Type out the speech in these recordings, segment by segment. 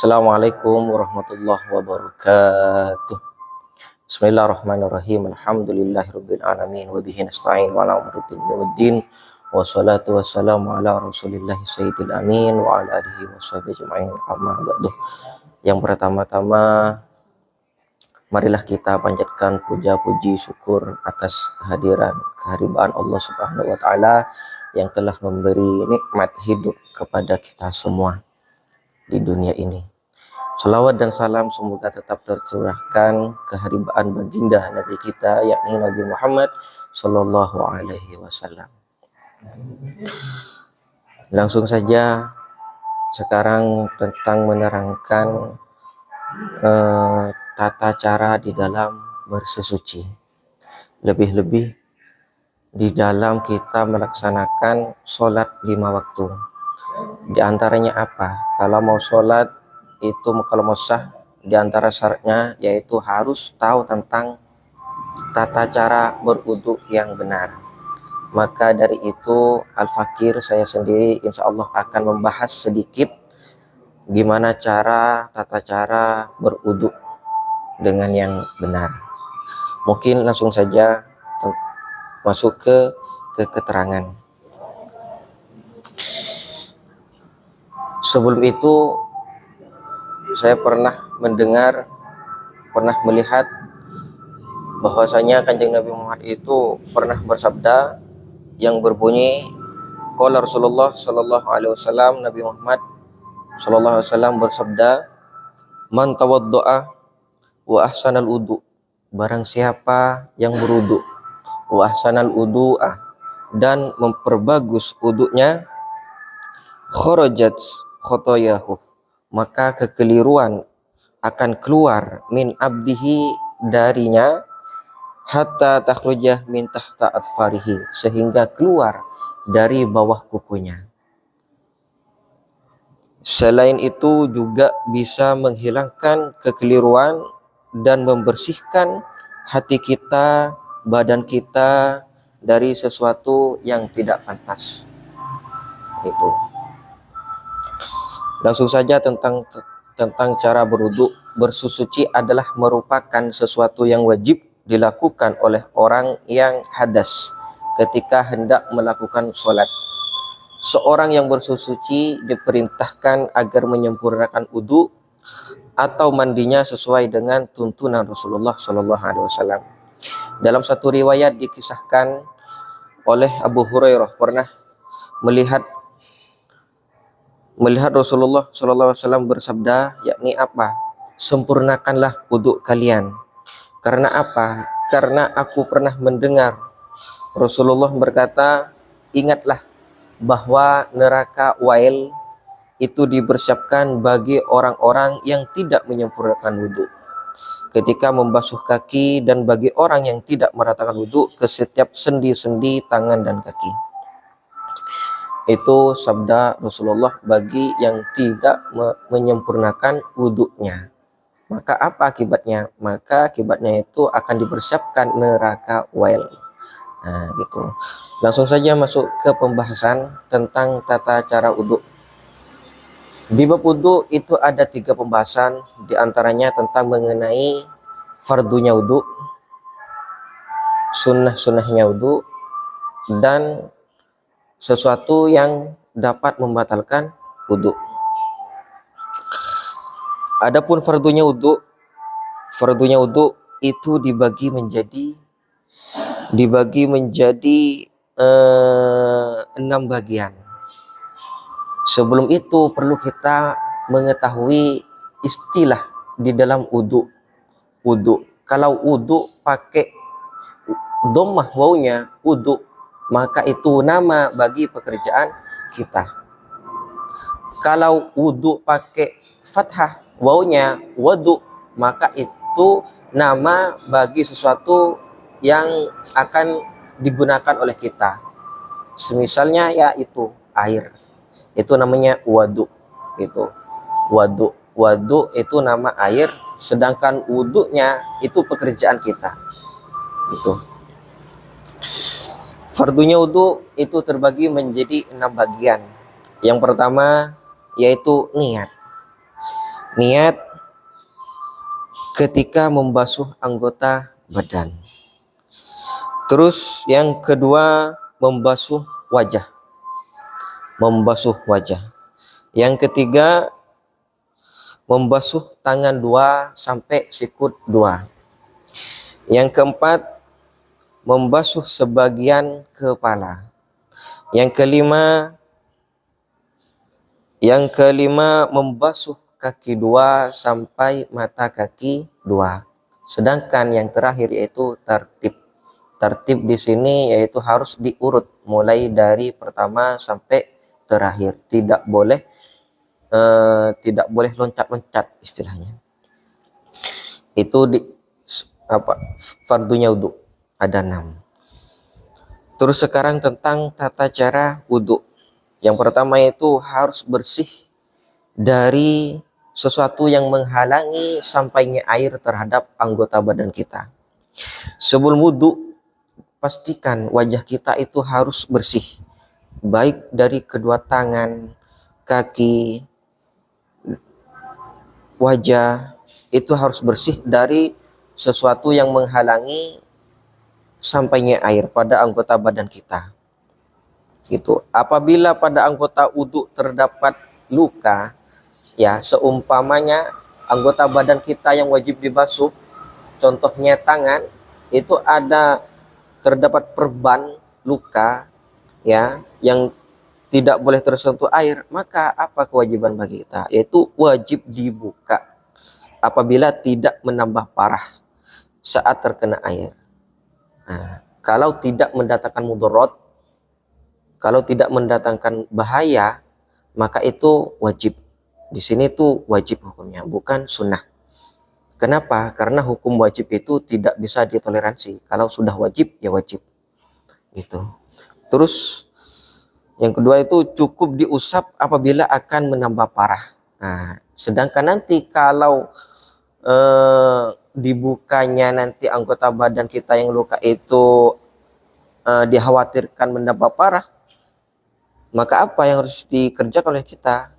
Assalamualaikum warahmatullahi wabarakatuh. Bismillahirrahmanirrahim. Alhamdulillahirabbil alamin wa bihi nasta'in wa ala umuri dunya waddin. Wassalatu wassalamu ala Rasulillahi sayyidil amin wa ala alihi washabihi ajma'in. Amma ba'du. Yang pertama-tama, marilah kita panjatkan puja puji syukur atas kehadiran Allah Subhanahu wa taala yang telah memberi nikmat hidup kepada kita semua di dunia ini. Salawat dan salam semoga tetap tercurahkan keharibaan baginda Nabi kita, yakni Nabi Muhammad Sallallahu Alaihi Wasallam. Langsung saja sekarang tentang menerangkan tata cara di dalam bersesuci. Lebih-lebih di dalam kita melaksanakan sholat 5 waktu. Di antaranya apa? Kalau mau sholat itu, kalau mau sah, di antara syaratnya yaitu harus tahu tentang tata cara berwudu yang benar. Maka dari itu Al-Fakir saya sendiri insya Allah akan membahas sedikit gimana tata cara berwudu dengan yang benar. Mungkin langsung saja masuk ke keterangan. Sebelum itu saya pernah melihat bahwasanya Kanjeng Nabi Muhammad itu pernah bersabda yang berbunyi, qala Rasulullah sallallahu alaihi wasallam, Nabi Muhammad sallallahu alaihi wasallam bersabda, man tawaddoa wa ahsanal wudu, barang siapa yang berwudu, wa ahsanal wudu'ah, dan memperbagus wudunya, kharajat khotoyahu, maka kekeliruan akan keluar min abdihi darinya, hatta takhrujah min tahta atfarihi, sehingga keluar dari bawah kukunya. Selain itu juga bisa menghilangkan kekeliruan dan membersihkan hati kita, badan kita dari sesuatu yang tidak pantas. Itu. Langsung saja tentang cara berwudu. Bersuci adalah merupakan sesuatu yang wajib dilakukan oleh orang yang hadas ketika hendak melakukan sholat. Seorang yang bersuci diperintahkan agar menyempurnakan wudu atau mandinya sesuai dengan tuntunan Rasulullah Shallallahu Alaihi Wasallam. Dalam satu riwayat dikisahkan oleh Abu Hurairah pernah melihat Rasulullah SAW bersabda, yakni apa? Sempurnakanlah wudu kalian. Karena apa? Karena aku pernah mendengar Rasulullah berkata, ingatlah bahwa neraka Wail itu dipersiapkan bagi orang-orang yang tidak menyempurnakan wudu ketika membasuh kaki, dan bagi orang yang tidak meratakan wudu ke setiap sendi-sendi tangan dan kaki. Itu sabda Rasulullah bagi yang tidak menyempurnakan wudunya. Maka apa akibatnya? Maka akibatnya itu akan dipersiapkan neraka Wail. Nah, gitu. Langsung saja masuk ke pembahasan tentang tata cara wudu. Di bab wudu itu ada 3 pembahasan, di antaranya tentang mengenai fardunya wudu, sunnah-sunnahnya wudu, dan sesuatu yang dapat membatalkan wudu. Adapun fardunya wudu itu dibagi menjadi 6 bagian. Sebelum itu perlu kita mengetahui istilah di dalam wudu. Kalau wudu pakai dhammah wawunya wudu, maka itu nama bagi pekerjaan kita. Kalau wudu pakai fathah wawunya wudu, maka itu nama bagi sesuatu yang akan digunakan oleh kita. Semisalnya yaitu air, itu namanya wudu. Itu wudu itu nama air, sedangkan wudunya itu pekerjaan kita. Itu. Fardunya wudu itu terbagi menjadi 6 bagian. Yang pertama yaitu niat. Niat ketika membasuh anggota badan. Terus yang kedua membasuh wajah. Membasuh wajah. Yang ketiga membasuh tangan 2 sampai sikut 2. Yang keempat membasuh sebagian kepala. Yang kelima membasuh kaki 2 sampai mata kaki 2. Sedangkan yang terakhir yaitu tertib. Tertib di sini yaitu harus diurut mulai dari pertama sampai terakhir. Tidak boleh loncat-loncat istilahnya. Itu fardunya wudhu ada 6. Terus sekarang tentang tata cara wudhu. Yang pertama itu harus bersih dari sesuatu yang menghalangi sampainya air terhadap anggota badan kita. Sebelum wudhu, pastikan wajah kita itu harus bersih, baik dari kedua tangan, kaki, wajah, itu harus bersih dari sesuatu yang menghalangi sampainya air pada anggota badan kita. Gitu. Apabila pada anggota wudhu terdapat luka, ya seumpamanya anggota badan kita yang wajib dibasuh, contohnya tangan, itu terdapat perban luka ya yang tidak boleh tersentuh air, maka apa kewajiban bagi kita? Yaitu wajib dibuka apabila tidak menambah parah saat terkena air. Nah, kalau tidak mendatangkan mudarat, kalau tidak mendatangkan bahaya, maka itu wajib. Di sini tuh wajib hukumnya, bukan sunnah. Kenapa? Karena hukum wajib itu tidak bisa ditoleransi. Kalau sudah wajib, ya wajib. Gitu. Terus yang kedua itu cukup diusap apabila akan menambah parah. Nah, sedangkan nanti kalau dibukanya nanti anggota badan kita yang luka itu dikhawatirkan menambah parah, maka apa yang harus dikerjakan oleh kita?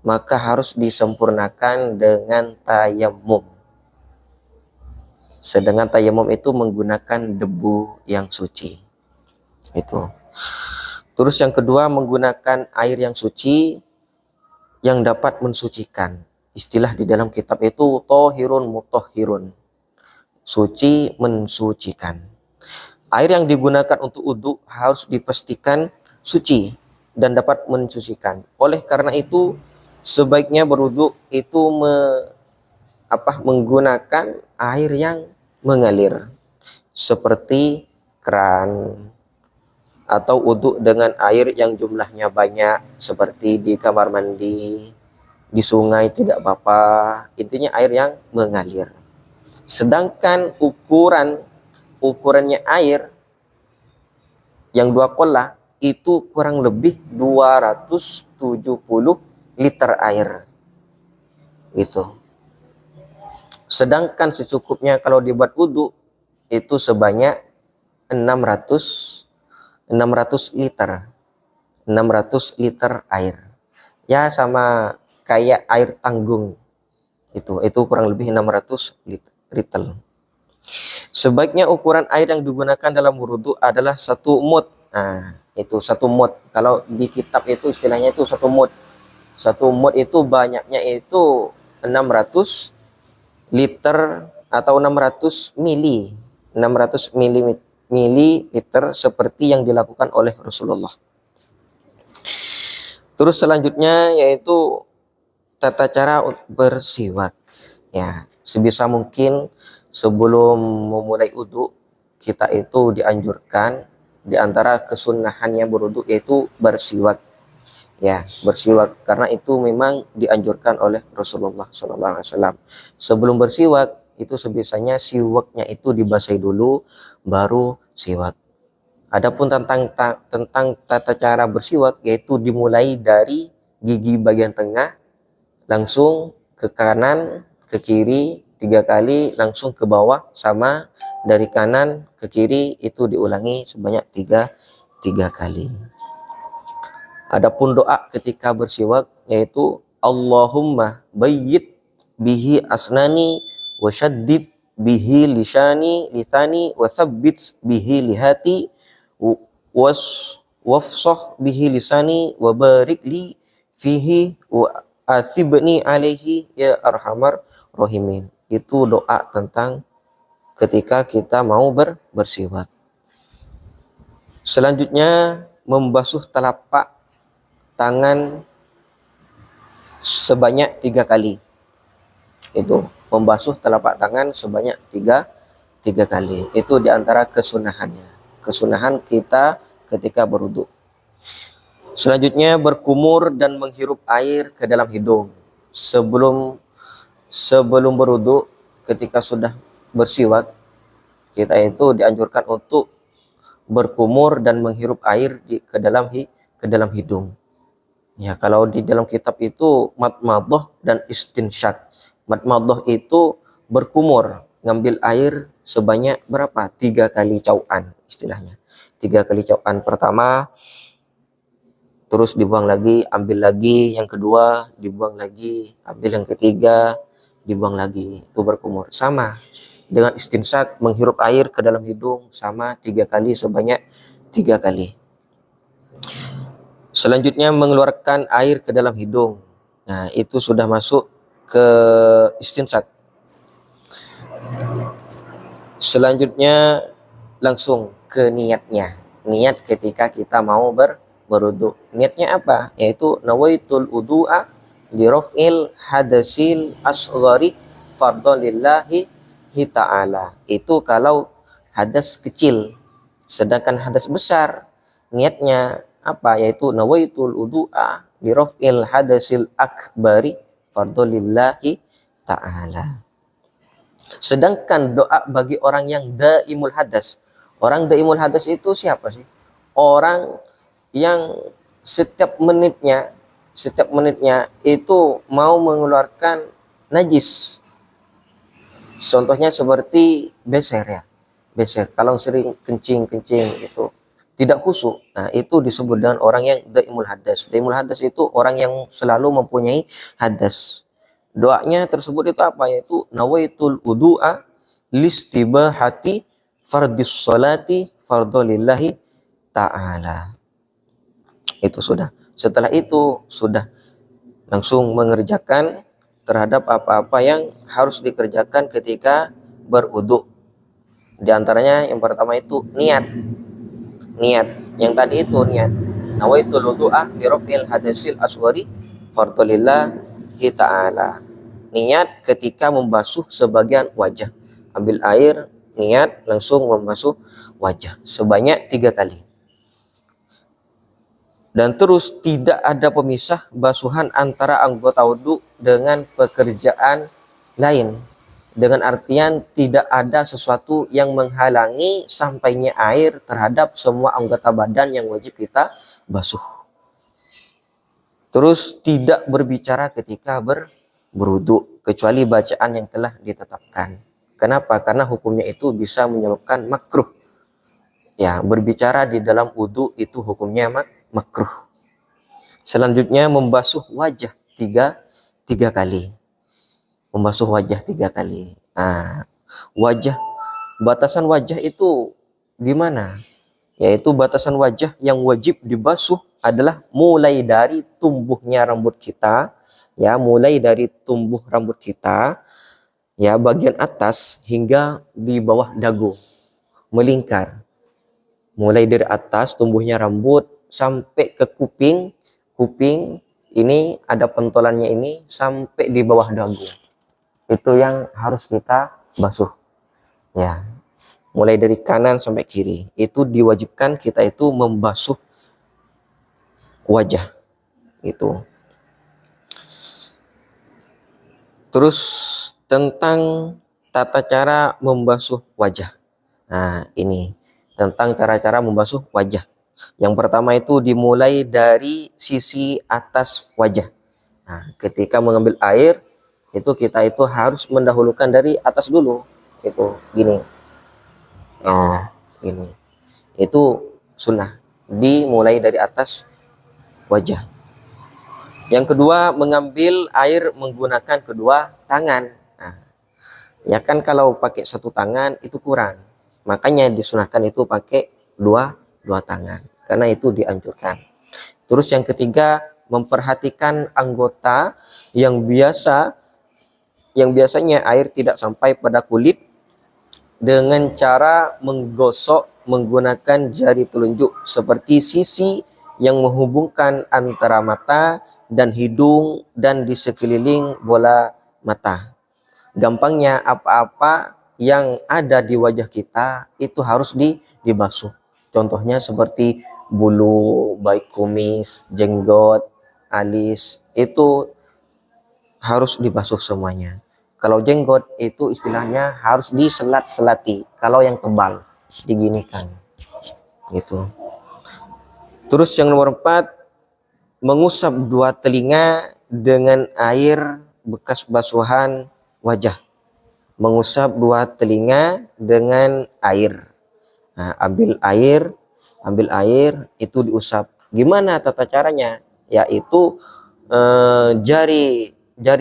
Maka harus disempurnakan dengan tayamum. Sedangkan tayamum itu menggunakan debu yang suci. Itu. Terus yang kedua menggunakan air yang suci yang dapat mensucikan. Istilah di dalam kitab itu tohirun mutahhirun. Suci mensucikan. Air yang digunakan untuk wudhu harus dipastikan suci dan dapat mensucikan. Oleh karena itu sebaiknya berwudhu itu menggunakan air yang mengalir seperti keran atau wudhu dengan air yang jumlahnya banyak seperti di kamar mandi, di sungai tidak apa-apa, intinya air yang mengalir. Sedangkan ukurannya air yang 2 kolah itu kurang lebih 270 liter air gitu. Sedangkan secukupnya kalau dibuat wudhu itu sebanyak 600 liter. 600 liter air. Ya sama kayak air tanggung. Itu kurang lebih 600 liter. Sebaiknya ukuran air yang digunakan dalam wudhu adalah 1 mud. Nah, itu 1 mud. Kalau di kitab itu istilahnya itu 1 mud. 1 mud itu banyaknya itu 600 liter atau 600 mililiter seperti yang dilakukan oleh Rasulullah. Terus selanjutnya yaitu tata cara bersiwak. Ya, sebisa mungkin sebelum memulai wudhu kita itu dianjurkan di antara kesunahannya berwudhu yaitu bersiwak. Ya, bersiwak karena itu memang dianjurkan oleh Rasulullah SAW. Sebelum bersiwak itu sebisanya siwaknya itu dibasahi dulu baru siwak. Adapun tentang tata cara bersiwak yaitu dimulai dari gigi bagian tengah langsung ke kanan ke kiri 3 kali langsung ke bawah, sama dari kanan ke kiri itu diulangi sebanyak 3 kali. Adapun doa ketika bersiwak yaitu Allahumma bayyid bihi asnani wa syaddid bihi lisani wa tsabbit bihi lihati was wafsah bihi lisani wa barik li fihi wa athibni alaihi ya arhamar rahimin. Itu doa tentang ketika kita mau bersiwak. Selanjutnya membasuh telapak tangan sebanyak 3 kali. Itu membasuh telapak tangan sebanyak tiga kali. Itu diantara kesunahannya. Kesunahan kita ketika berwudu. Selanjutnya berkumur dan menghirup air ke dalam hidung. Sebelum berwudu, ketika sudah bersiwak, kita itu dianjurkan untuk berkumur dan menghirup air ke dalam hidung. Ya, kalau di dalam kitab itu madmadah dan istinsyak. Madmadah itu berkumur, ngambil air sebanyak berapa? 3 kali cauan istilahnya. 3 kali cauan pertama, terus dibuang lagi, ambil lagi, yang kedua dibuang lagi, ambil yang ketiga, dibuang lagi. Itu berkumur. Sama dengan istinsyak, menghirup air ke dalam hidung, sama 3 kali sebanyak 3 kali. Selanjutnya mengeluarkan air ke dalam hidung. Nah, itu sudah masuk ke istinsyak. Selanjutnya langsung ke niatnya. Niat ketika kita mau berwudu. Niatnya apa? Yaitu nawaitul wudu'a li raf'il hadasil asghari fardhalillahi ta'ala. Itu kalau hadas kecil. Sedangkan hadas besar, niatnya apa? Yaitu nawaitul wudu'a li raf'il hadasil akbari fardhalillahi ta'ala. Sedangkan doa bagi orang yang daimul hadas. Orang daimul hadas itu siapa sih? Orang yang setiap menitnya itu mau mengeluarkan najis. Contohnya seperti beser ya. Beser, kalau sering kencing itu tidak khusyuk. Nah, itu disebut dengan orang yang daimul hadas. Daimul hadas itu orang yang selalu mempunyai hadas. Doanya tersebut itu apa? Yaitu nawaitul wudu'a listibahati fardis sholati fardhalillahi ta'ala. Itu sudah. Setelah itu sudah langsung mengerjakan terhadap apa-apa yang harus dikerjakan ketika berwudu. Di antaranya yang pertama itu niat. Yang tadi itu niat. Nawaitul wudu'a li raf'il hadasil asghari fardhalillahi ta'ala. Niat ketika membasuh sebagian wajah. Ambil air, niat langsung membasuh wajah sebanyak 3 kali. Dan terus tidak ada pemisah basuhan antara anggota wudu dengan pekerjaan lain. Dengan artian tidak ada sesuatu yang menghalangi sampainya air terhadap semua anggota badan yang wajib kita basuh. Terus tidak berbicara ketika berwudu kecuali bacaan yang telah ditetapkan. Kenapa? Karena hukumnya itu bisa menyebabkan makruh. Ya, berbicara di dalam wudu itu hukumnya makruh. Selanjutnya membasuh wajah tiga kali. Membasuh wajah 3 kali. Nah, batasan wajah itu gimana? Yaitu batasan wajah yang wajib dibasuh adalah mulai dari tumbuhnya rambut kita, ya, mulai dari tumbuh rambut kita, ya, bagian atas hingga di bawah dagu, melingkar. Mulai dari atas tumbuhnya rambut sampai ke kuping ini ada pentolannya ini sampai di bawah dagu. Itu yang harus kita basuh. Ya. Mulai dari kanan sampai kiri. Itu diwajibkan kita itu membasuh wajah. Itu. Terus tentang tata cara membasuh wajah. Nah, ini tentang cara-cara membasuh wajah. Yang pertama itu dimulai dari sisi atas wajah. Nah, ketika mengambil air itu kita itu harus mendahulukan dari atas dulu. Itu gini. Nah, ini. Itu sunnah. Dimulai dari atas wajah. Yang kedua, mengambil air menggunakan kedua tangan. Nah, ya kan kalau pakai satu tangan itu kurang. Makanya disunahkan itu pakai dua tangan. Karena itu dianjurkan. Terus yang ketiga, memperhatikan anggota yang biasanya air tidak sampai pada kulit dengan cara menggosok menggunakan jari telunjuk seperti sisi yang menghubungkan antara mata dan hidung dan di sekeliling bola mata. Gampangnya apa-apa yang ada di wajah kita itu harus dibasuh. Contohnya seperti bulu baik kumis, jenggot, alis itu harus dibasuh semuanya. Kalau jenggot itu istilahnya harus diselat-selati. Kalau yang tebal diginikan gitu. Terus yang nomor 4, mengusap dua telinga dengan air bekas basuhan wajah. Mengusap dua telinga dengan air. Nah, ambil air itu diusap. Gimana tata caranya? Yaitu jari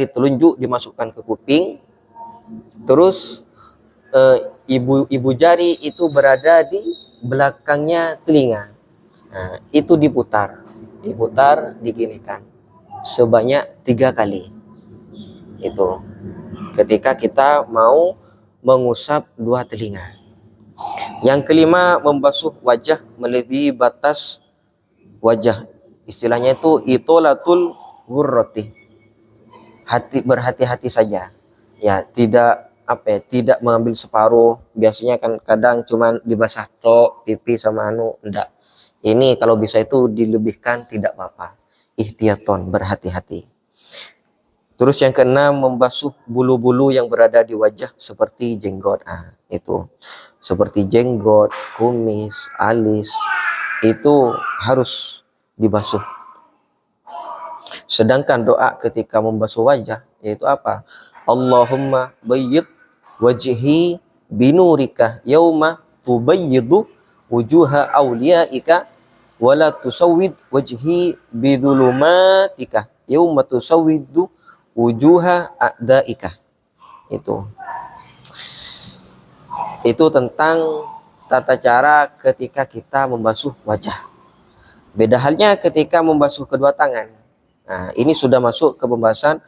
telunjuk dimasukkan ke kuping, terus ibu jari itu berada di belakangnya telinga. Nah, itu diputar diginikan sebanyak 3 kali. Itu ketika kita mau mengusap dua telinga. Yang kelima, membasuh wajah melebihi batas wajah. Istilahnya itu itolatul ghurrati. Berhati-hati saja. Ya, tidak mengambil separuh. Biasanya kan kadang cuman dibasah tok, pipi sama enggak. Ini kalau bisa itu dilebihkan tidak apa-apa. Ihtiyaton, berhati-hati. Terus yang keenam, membasuh bulu-bulu yang berada di wajah seperti jenggot. Itu. Seperti jenggot, kumis, alis, itu harus dibasuh. Sedangkan doa ketika membasuh wajah yaitu apa? Allahumma bayyid wajhi binurika yauma tubayyidu wujuha awliyaika wala tusawwid wajhi bidulumatika yauma tusawwidu wujuha a'daika. Itu tentang tata cara ketika kita membasuh wajah. Beda halnya ketika membasuh kedua tangan. Nah, ini sudah masuk ke pembahasan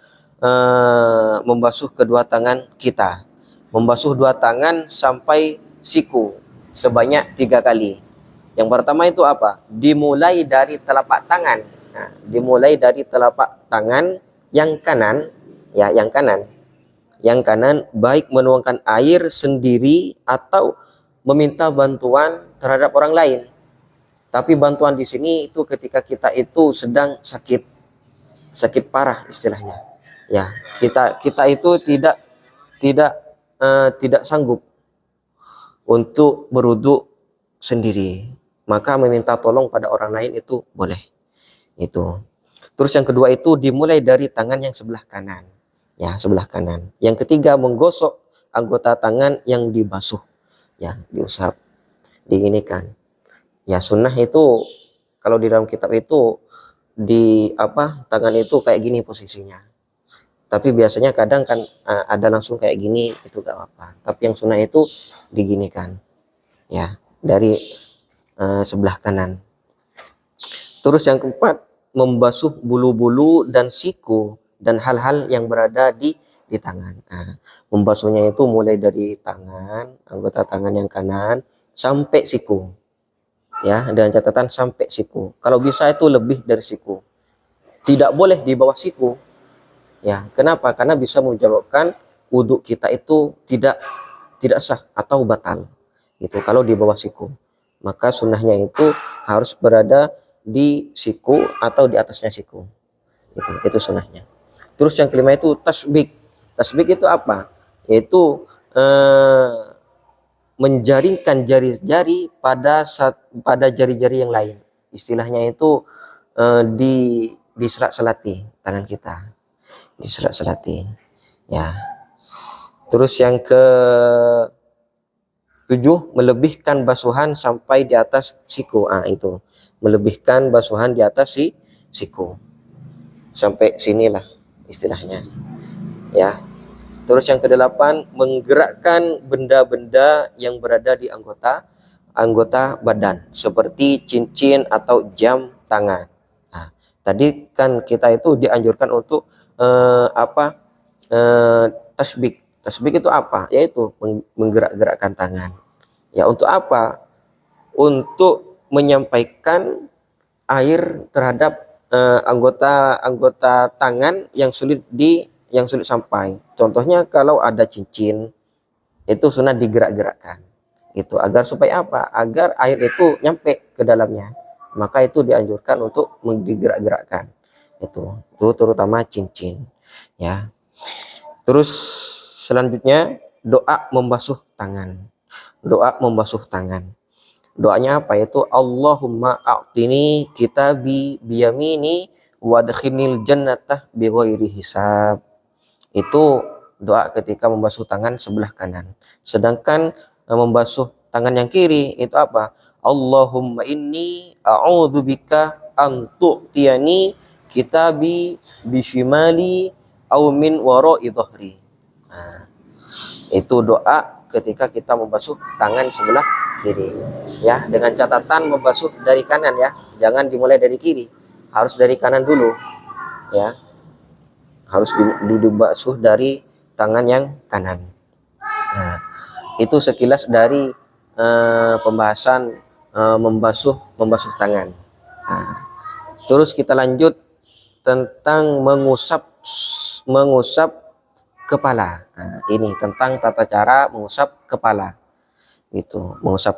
membasuh kedua tangan kita. Membasuh dua tangan sampai siku sebanyak 3 kali. Yang pertama itu apa? Dimulai dari telapak tangan. Nah, dimulai dari telapak tangan yang kanan, ya, yang kanan. Yang kanan baik menuangkan air sendiri atau meminta bantuan terhadap orang lain. Tapi bantuan di sini itu ketika kita itu sedang sakit parah istilahnya. Ya, kita itu tidak sanggup untuk berwudu sendiri, maka meminta tolong pada orang lain itu boleh. Itu. Terus yang kedua itu dimulai dari tangan yang sebelah kanan. Ya, sebelah kanan. Yang ketiga, menggosok anggota tangan yang dibasuh. Ya, diusap, diginikan. Ya, sunnah itu kalau di dalam kitab itu tangan itu kayak gini posisinya. Tapi biasanya kadang kan ada langsung kayak gini, itu gak apa-apa. Tapi yang sunnah itu diginikan. Ya, dari sebelah kanan. Terus yang keempat, membasuh bulu-bulu dan siku dan hal-hal yang berada di tangan. Nah, membasuhnya itu mulai dari tangan, anggota tangan yang kanan sampai siku. Ya, dengan catatan sampai siku. Kalau bisa itu lebih dari siku. Tidak boleh di bawah siku. Ya, kenapa? Karena bisa menyebabkan wudhu kita itu tidak sah atau batal. Gitu. Kalau di bawah siku, maka sunnahnya itu harus berada di siku atau di atasnya siku. Itu sunnahnya. Terus yang kelima itu tasbik. Tasbik itu apa? Yaitu menjaringkan jari-jari pada jari-jari yang lain. Istilahnya itu diselat-selati tangan kita. Diselat-selati. Ya. Terus yang ke-7, melebihkan basuhan sampai di atas siku. Itu. Melebihkan basuhan di atas siku. sampai sinilah istilahnya, ya. Terus yang kedelapan, menggerakkan benda-benda yang berada di anggota badan seperti cincin atau jam tangan. Nah, tadi kan kita itu dianjurkan untuk apa? Tasbih. Tasbih itu apa? Yaitu menggerak-gerakkan tangan. Ya, untuk apa? Untuk menyampaikan air terhadap anggota tangan yang sulit sampai. Contohnya kalau ada cincin itu sunnah digerak-gerakkan. Itu agar supaya apa? Agar air itu nyampe ke dalamnya. Maka itu dianjurkan untuk digerak-gerakkan. Itu terutama cincin, ya. Terus selanjutnya doa membasuh tangan. Doa membasuh tangan. Doanya apa? Itu Allahumma a'tini kitabi biyamini wadkhilnil jannatah bighairi hisab. Itu doa ketika membasuh tangan sebelah kanan. Sedangkan membasuh tangan yang kiri itu apa? Allahumma inni a'udzubika an tu'tiyani kitabi bishimali au min wara'i dhahri. Nah, itu doa ketika kita membasuh tangan sebelah kiri, ya, dengan catatan membasuh dari kanan, ya, jangan dimulai dari kiri, harus dari kanan dulu, ya, harus dibasuh dari tangan yang kanan. Nah, itu sekilas dari pembahasan membasuh tangan. Nah, terus kita lanjut tentang mengusap kepala. Nah, ini tentang tata cara mengusap kepala. Itu, mengusap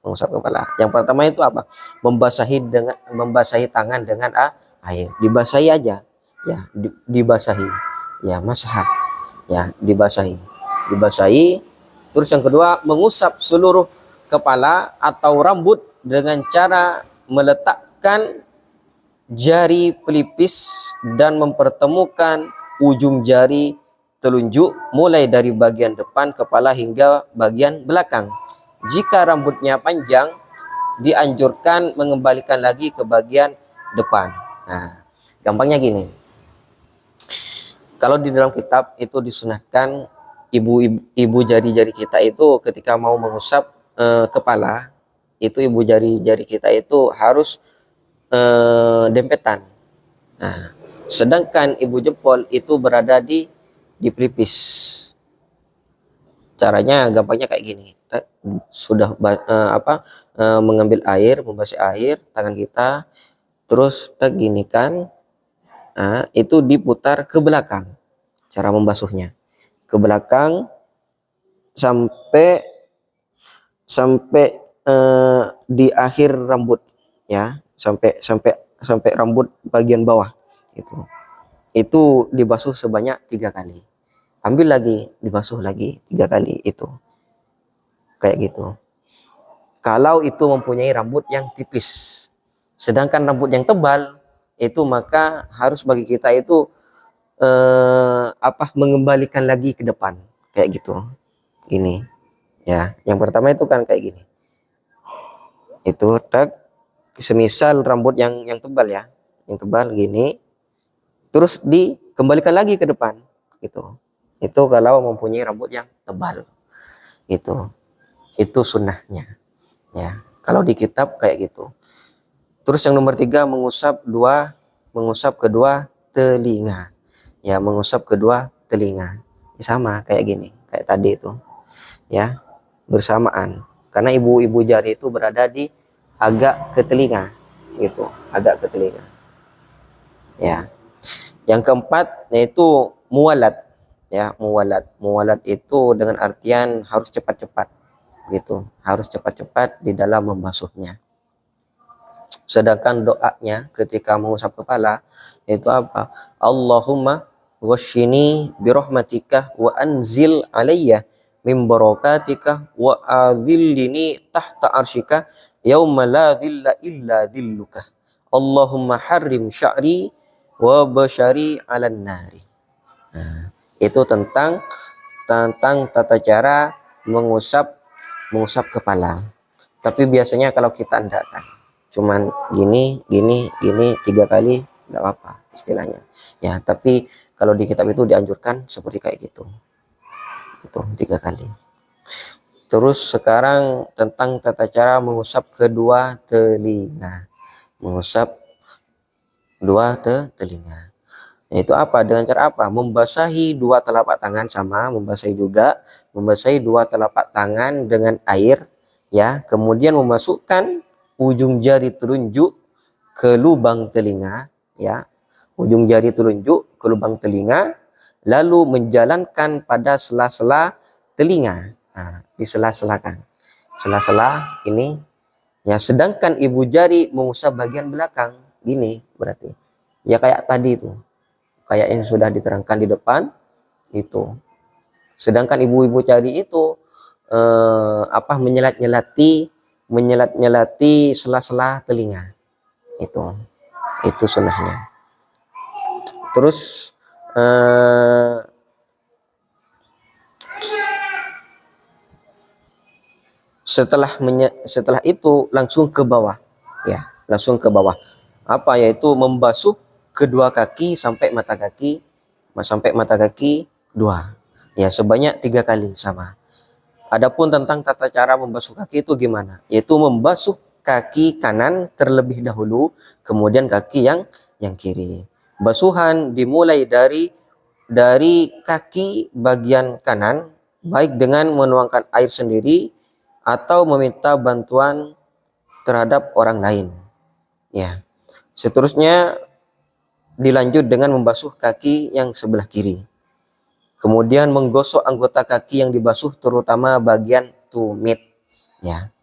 kepala. Yang pertama itu apa? Membasahi tangan dengan air. Dibasahi aja. Ya, dibasahi. Ya, masah. Ya, dibasahi. Terus yang kedua, mengusap seluruh kepala atau rambut dengan cara meletakkan jari pelipis dan mempertemukan ujung jari telunjuk mulai dari bagian depan kepala hingga bagian belakang. Jika rambutnya panjang, dianjurkan mengembalikan lagi ke bagian depan. Nah, gampangnya gini. Kalau di dalam kitab itu disunahkan ibu jari-jari kita itu ketika mau mengusap kepala, itu ibu jari-jari kita itu harus dempetan. Nah, sedangkan ibu jempol itu berada di pelipis. Caranya gampangnya kayak gini. Sudah mengambil air, membasuh air tangan kita, terus kita ginikan. Nah, itu diputar ke belakang. Cara membasuhnya ke belakang sampai di akhir rambut, ya, sampai rambut bagian bawah. Itu dibasuh sebanyak 3 kali. Ambil lagi, dibasuh lagi 3 kali, itu kayak gitu. Kalau itu mempunyai rambut yang tipis. Sedangkan rambut yang tebal itu maka harus bagi kita itu mengembalikan lagi ke depan kayak gitu. Gini. Ya, yang pertama itu kan kayak gini. Itu semisal rambut yang tebal, ya. Yang tebal gini. Terus dikembalikan lagi ke depan gitu. Itu kalau mempunyai rambut yang tebal. Itu sunnahnya, ya. Kalau di kitab kayak gitu. Terus yang nomor 3, mengusap kedua telinga. Ya, mengusap kedua telinga. Ya, sama kayak gini, kayak tadi itu. Ya, bersamaan. Karena ibu jari itu berada di agak ke telinga gitu, agak ke telinga. Ya. Yang keempat yaitu muwalat. Ya, muwalat itu dengan artian harus cepat-cepat gitu, harus cepat-cepat di dalam membasuhnya. Sedangkan doanya ketika mengusap kepala itu apa? Allahumma washini birahmatika wa anzil alayya min barakatika wa adhillini tahta arsyika yauma la dhilla illa dhilluka. Allahumma harrim sya'ri wa basyari 'alan nari. Nah, itu tentang tata cara mengusap kepala. Tapi biasanya kalau kita enggak kan, cuman gini 3 kali nggak apa-apa istilahnya. Ya, tapi kalau di kitab itu dianjurkan seperti kayak gitu. Itu 3 kali. Terus sekarang tentang tata cara mengusap kedua telinga. Mengusap telinga. Yaitu apa? Dengan cara apa? Membasahi 2 telapak tangan, sama membasahi juga, membasahi 2 telapak tangan dengan air, ya. Kemudian memasukkan ujung jari telunjuk ke lubang telinga, ya. Ujung jari telunjuk ke lubang telinga, lalu menjalankan pada sela-sela telinga. Nah, di sela-selakan. Sela-sela ini, ya. Sedangkan ibu jari mengusap bagian belakang, gini berarti. Ya kayak tadi itu. Kayak yang sudah diterangkan di depan itu. Sedangkan ibu-ibu jari itu menyelat-nyelati sela-sela telinga. Itu sunnahnya. Terus setelah itu langsung ke bawah, ya, langsung ke bawah. Apa? Yaitu membasuh kedua kaki sampai mata kaki 2, ya, sebanyak 3 kali, sama. Adapun tentang tata cara membasuh kaki itu gimana? Yaitu membasuh kaki kanan terlebih dahulu, kemudian kaki yang kiri. Basuhan dimulai dari kaki bagian kanan, baik dengan menuangkan air sendiri atau meminta bantuan terhadap orang lain, ya. Seterusnya dilanjut dengan membasuh kaki yang sebelah kiri. Kemudian menggosok anggota kaki yang dibasuh, terutama bagian tumit, ya.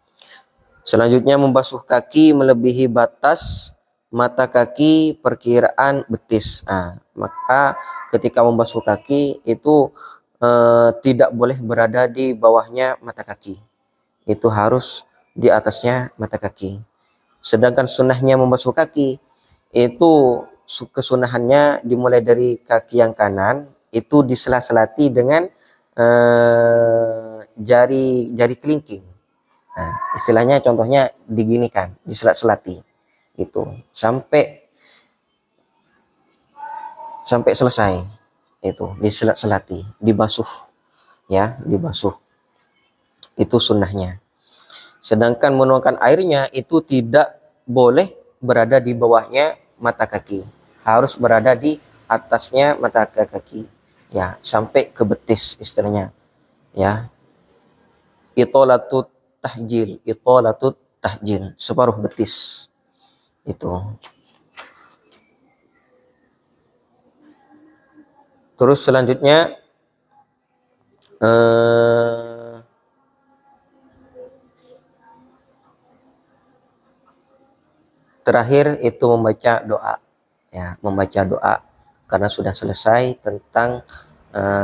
Selanjutnya membasuh kaki melebihi batas mata kaki perkiraan betis. Maka ketika membasuh kaki itu tidak boleh berada di bawahnya mata kaki. Itu harus di atasnya mata kaki. Sedangkan sunnahnya membasuh kaki itu kesunahannya dimulai dari kaki yang kanan, itu disela-selati dengan jari kelingking. Nah, istilahnya contohnya diginikan, diselat-selati itu sampai selesai, itu diselat-selati, dibasuh, ya, dibasuh. Itu sunnahnya. Sedangkan menuangkan airnya itu tidak boleh berada di bawahnya mata kaki, harus berada di atasnya mata kaki, ya, sampai ke betis istilahnya, ya. Itolatut tahjil, separuh betis itu. Terus selanjutnya terakhir itu membaca doa, ya, membaca doa karena sudah selesai tentang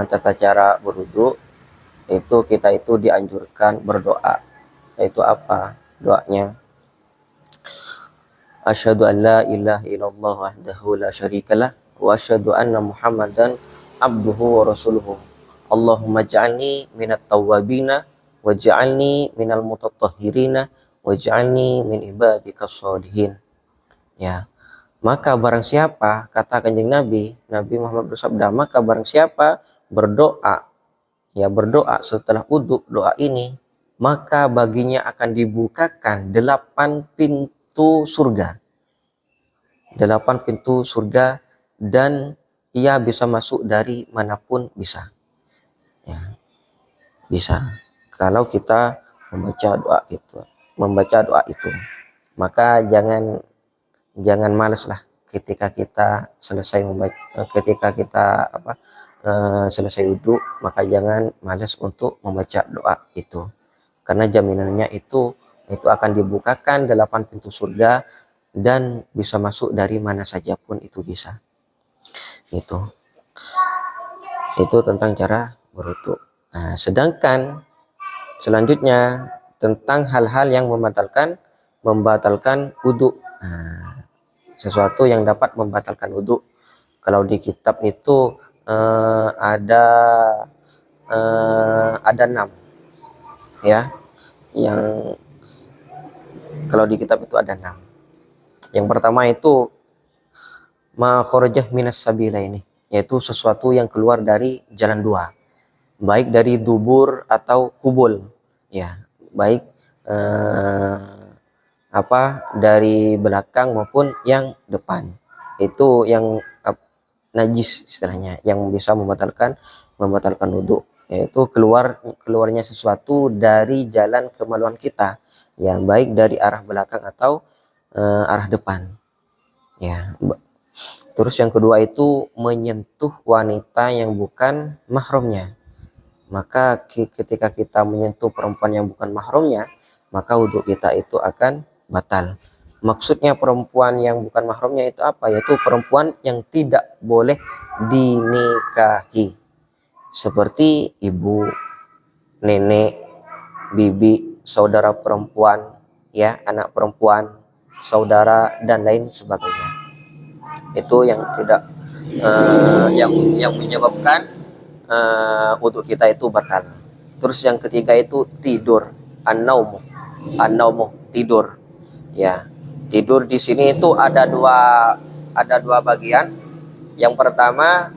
tata cara berwudu. Itu kita itu dianjurkan berdoa, yaitu apa doanya? Asyhadu an la ilaha illallah wahdahu la syarikalah wa asyhadu anna Muhammadan abduhu wa rasuluhu. Allahumma ja'alni minat tawwabina waj'alni minal mutatahhirina waj'alni min ibadikas sholihin. Ya. Maka barang siapa, kata Kanjeng Nabi Muhammad bersabda, maka barang siapa berdoa, ya, berdoa setelah wudu doa ini, maka baginya akan dibukakan 8 pintu surga. 8 pintu surga, dan ia bisa masuk dari manapun bisa. Ya, bisa. Kalau kita membaca doa itu. Maka jangan malas lah ketika kita selesai selesai wudu, maka jangan malas untuk membaca doa itu, karena jaminannya itu akan dibukakan 8 pintu surga dan bisa masuk dari mana saja pun itu bisa. Itu tentang cara berwudu. Nah, sedangkan selanjutnya tentang hal-hal yang membatalkan wudu. Sesuatu yang dapat membatalkan wudu. Kalau di kitab itu ada 6, ya. Yang kalau di kitab itu ada 6. Yang pertama itu ma kharajah minas sabila ini, yaitu sesuatu yang keluar dari jalan dua, baik dari dubur atau kubul, ya, baik dari belakang maupun yang depan. Itu yang najis istilahnya, yang bisa membatalkan wudhu, yaitu keluarnya sesuatu dari jalan kemaluan kita, ya, baik dari arah belakang atau arah depan, ya. Terus yang kedua itu menyentuh wanita yang bukan mahramnya. Maka ketika kita menyentuh perempuan yang bukan mahramnya, maka wudhu kita itu akan batal. Maksudnya perempuan yang bukan mahramnya itu apa? Yaitu perempuan yang tidak boleh dinikahi, seperti ibu, nenek, bibi, saudara perempuan, ya, anak perempuan, saudara, dan lain sebagainya. Itu yang tidak yang menyebabkan wudhu kita itu batal. Terus yang ketiga itu tidur, an-naumu, tidur, ya. Tidur di sini itu ada dua bagian. Yang pertama,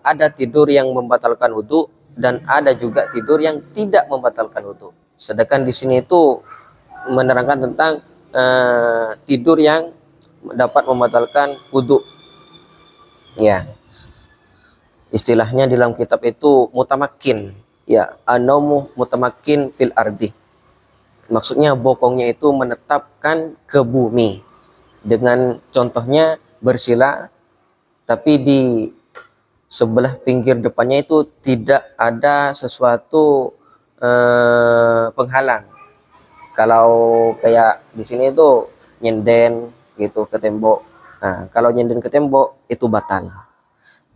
ada tidur yang membatalkan wudhu dan ada juga tidur yang tidak membatalkan wudhu. Sedangkan di sini itu menerangkan tentang tidur yang dapat membatalkan wudhu, ya. Istilahnya di dalam kitab itu mutamakin, ya, an-naumu mutamakin fil ardi. Maksudnya bokongnya itu menetapkan ke bumi. Dengan contohnya bersila, tapi di sebelah pinggir depannya itu tidak ada sesuatu penghalang. Kalau kayak di sini itu nyenden gitu ke tembok. Nah, kalau nyenden ke tembok itu batal,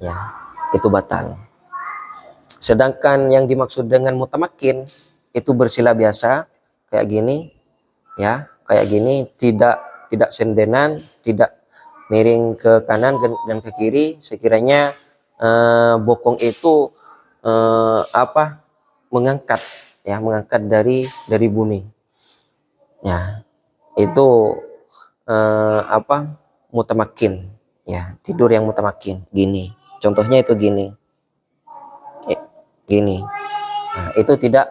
ya, itu batal. Sedangkan yang dimaksud dengan mutamakin itu bersila biasa kayak gini, ya, kayak gini, tidak sendenan, tidak miring ke kanan dan ke kiri, sekiranya bokong itu mengangkat, ya, mengangkat dari bumi, ya. Itu mutamakin, ya, tidur yang mutamakin gini. Contohnya itu gini, gini. Nah, itu tidak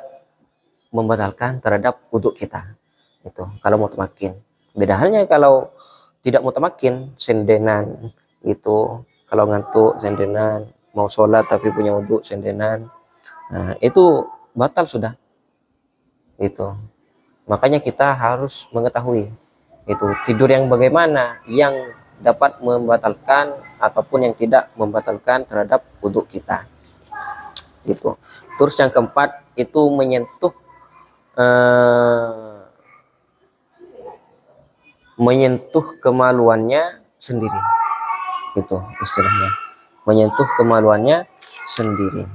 membatalkan terhadap wudhu kita. Itu kalau mutamakin. Beda halnya kalau tidak mutamakin, sendenan gitu. Kalau ngantuk sendenan, mau sholat tapi punya wudhu sendenan, nah, itu batal sudah. Itu. Makanya kita harus mengetahui itu tidur yang bagaimana yang dapat membatalkan ataupun yang tidak membatalkan terhadap wudhu kita. Gitu. Terus yang keempat itu menyentuh kemaluannya sendiri. Itu istilahnya, menyentuh kemaluannya sendiri.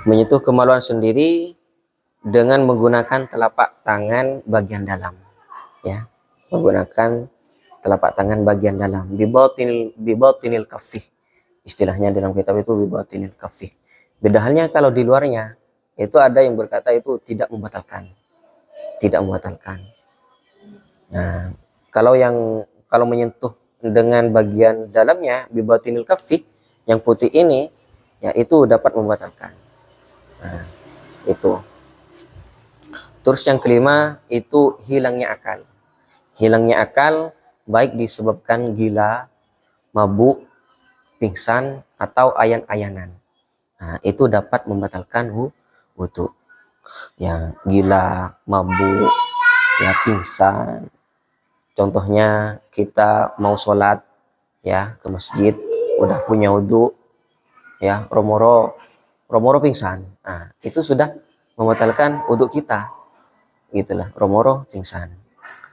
Menyentuh kemaluan sendiri dengan menggunakan telapak tangan bagian dalam, ya, menggunakan telapak tangan bagian dalam, bibatinil kafih, istilahnya dalam kitab itu bibatinil kafih. Beda halnya kalau di luarnya, itu ada yang berkata itu tidak membatalkan. Nah, kalau menyentuh dengan bagian dalamnya bibatinil kafih, yang putih ini, ya, itu dapat membatalkan. Nah, itu. Terus yang kelima itu hilangnya akal. Hilangnya akal baik disebabkan gila, mabuk, pingsan, atau ayan-ayanan. Nah, itu dapat membatalkan wudhu. Ya, gila, mabuk, ya, pingsan. Contohnya kita mau sholat, ya, ke masjid, udah punya wudhu, ya, romoro pingsan. Nah, itu sudah membatalkan wudhu kita. Gitulah, romoro pingsan.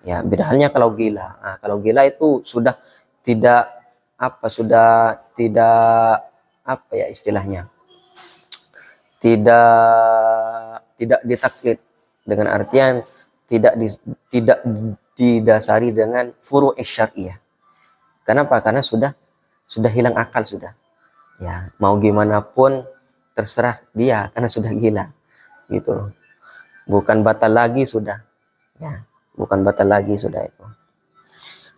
Ya, beda halnya kalau gila. Nah, kalau gila itu sudah tidak ya istilahnya, tidak ditaklid, dengan artian tidak didasari dengan furu' syariah. Kenapa? Karena sudah hilang akal sudah. Ya, mau gimana pun terserah dia karena sudah gila. Gitu. Bukan batal lagi sudah. Ya, bukan batal lagi sudah itu.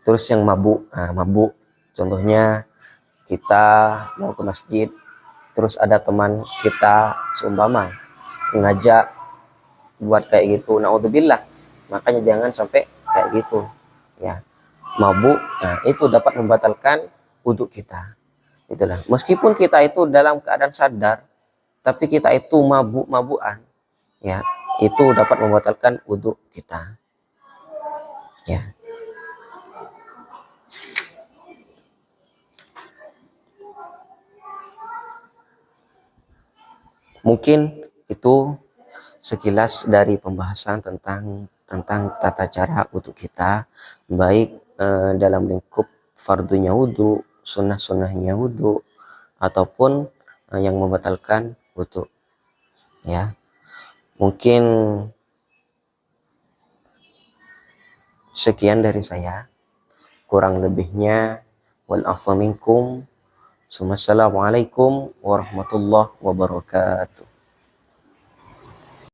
Terus yang mabuk, mabuk contohnya kita mau ke masjid, terus ada teman kita seumpama ngajak buat kayak gitu, naudzubillah, makanya jangan sampai kayak gitu ya. Mabuk, itu dapat membatalkan wudhu kita, itulah. Meskipun kita itu dalam keadaan sadar, tapi kita itu mabuk-mabukan, ya, itu dapat membatalkan wudhu kita, ya. Mungkin itu sekilas dari pembahasan tentang tata cara wudhu kita, baik dalam lingkup fardunya wudhu, sunnah-sunnahnya wudhu, ataupun yang membatalkan wudhu, ya. Mungkin sekian dari saya, kurang lebihnya wal afa minkum. Assalamualaikum warahmatullahi wabarakatuh.